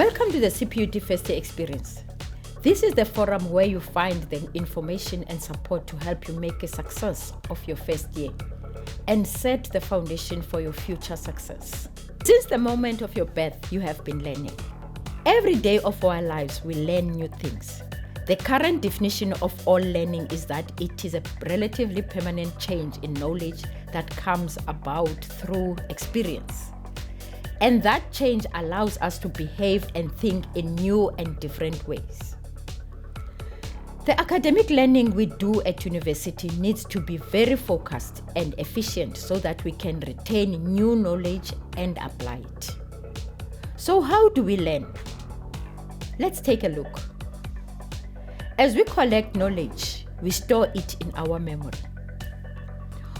Welcome to the CPUT First Year Experience. This is the forum where you find the information and support to help you make a success of your first year and set the foundation for your future success. Since the moment of your birth, you have been learning. Every day of our lives, we learn new things. The current definition of all learning is that it is a relatively permanent change in knowledge that comes about through experience. And that change allows us to behave and think in new and different ways. The academic learning we do at university needs to be very focused and efficient so that we can retain new knowledge and apply it. So how do we learn? Let's take a look. As we collect knowledge, we store it in our memory.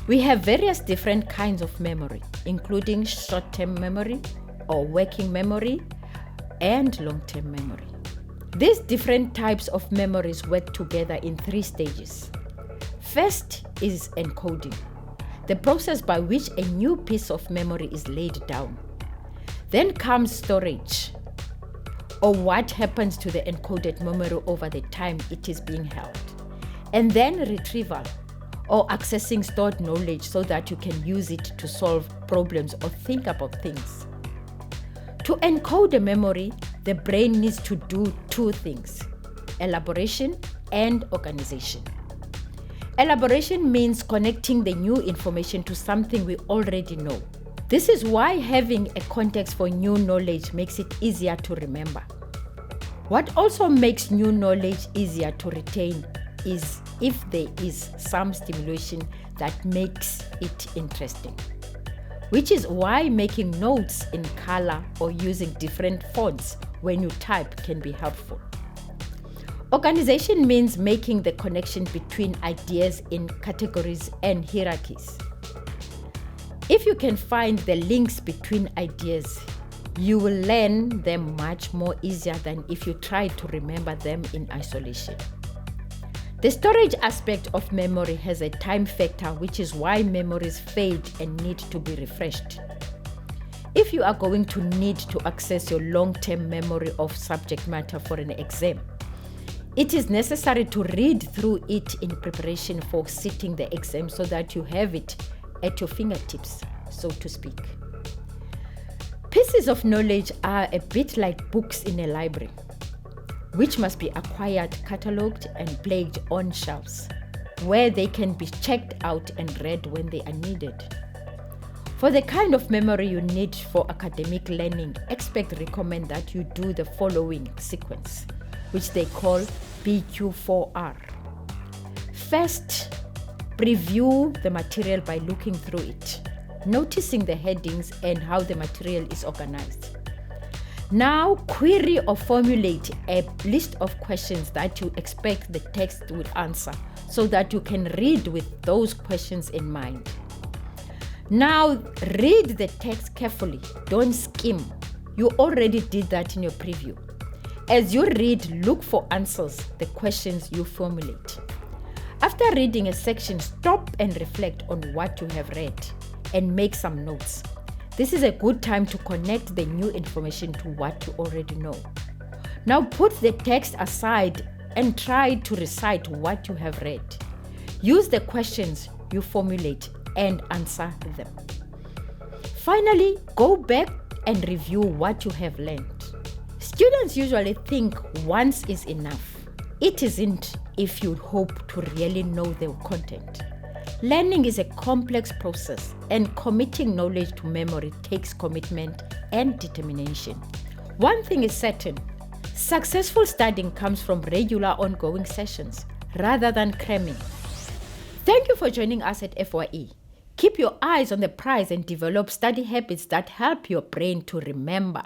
We have various different kinds of memory, including short-term memory or working memory and long-term memory. These different types of memories work together in 3 stages. First is encoding, the process by which a new piece of memory is laid down. Then comes storage, or what happens to the encoded memory over the time it is being held. And then retrieval, or accessing stored knowledge so that you can use it to solve problems or think about things. To encode a memory, the brain needs to do 2 things: elaboration and organization. Elaboration means connecting the new information to something we already know. This is why having a context for new knowledge makes it easier to remember. What also makes new knowledge easier to retain is if there is some stimulation that makes it interesting, which is why making notes in color or using different fonts when you type can be helpful. Organization means making the connection between ideas in categories and hierarchies. If you can find the links between ideas, you will learn them much more easier than if you try to remember them in isolation. The storage aspect of memory has a time factor, which is why memories fade and need to be refreshed. If you are going to need to access your long-term memory of subject matter for an exam, it is necessary to read through it in preparation for sitting the exam so that you have it at your fingertips, so to speak. Pieces of knowledge are a bit like books in a library, which must be acquired, catalogued, and placed on shelves, where they can be checked out and read when they are needed. For the kind of memory you need for academic learning, experts recommend that you do the following sequence, which they call PQ4R. First, preview the material by looking through it, noticing the headings and how the material is organized. Now, query or formulate a list of questions that you expect the text will answer so that you can read with those questions in mind. Now, read the text carefully. Don't skim. You already did that in your preview. As you read, look for answers to the questions you formulate. After reading a section, stop and reflect on what you have read and make some notes. This is a good time to connect the new information to what you already know. Now put the text aside and try to recite what you have read. Use the questions you formulate and answer them. Finally, go back and review what you have learned. Students usually think once is enough. It isn't if you hope to really know the content. Learning is a complex process, and committing knowledge to memory takes commitment and determination. One thing is certain: successful studying comes from regular ongoing sessions rather than cramming. Thank you for joining us at FYE. Keep your eyes on the prize and develop study habits that help your brain to remember.